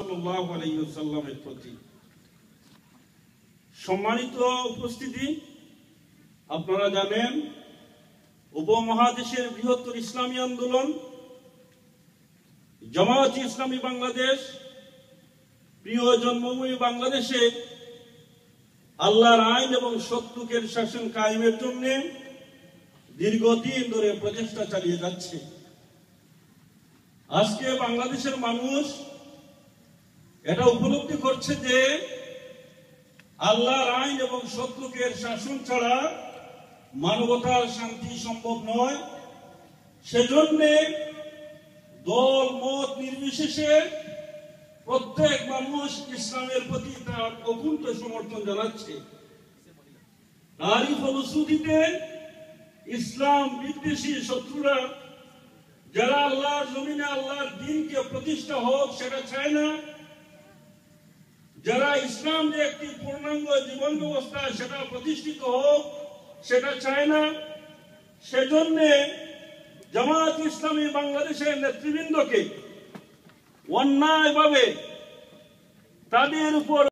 সাল্লাল্লাহু আলাইহি ওয়াসাল্লামের প্রতি। সম্মানিত উপস্থিতি, আপনারা জানেন উপমহাদেশের বৃহত্তর ইসলামী আন্দোলন জামায়াত ইসলামী বাংলাদেশ প্রিয় জন্মভূমি বাংলাদেশে আল্লাহর আইন এবং সত্যের শাসন কায়েমের জন্য দীর্ঘদিন ধরে প্রচেষ্টা চালিয়ে যাচ্ছে। আজকে বাংলাদেশের মানুষ এটা উপলব্ধি করছে যে আল্লাহর আইন এবং সত্যের শাসন ছাড়া মানবতার শান্তি সম্ভব নয়। সেজন্য দল মত নির্বিশেষে প্রত্যেক মানুষ ইসলামের প্রতি তার অকুণ্ঠ সমর্থন জানাচ্ছে। তারই ফলশ্রুতিতে ইসলাম বিদ্বেষী শত্রুরা, যারা আল্লাহর জমিনে আল্লাহর দ্বীনকে প্রতিষ্ঠা হোক সেটা চায় না, যারা ইসলাম যে একটি পূর্ণাঙ্গ জীবন ব্যবস্থা সেটা প্রতিষ্ঠিত হোক সেটা চায় না, সেজন্য জামায়াত ইসলামী বাংলাদেশের নেতৃবৃন্দকে অন্যায়ভাবে তাদের উপর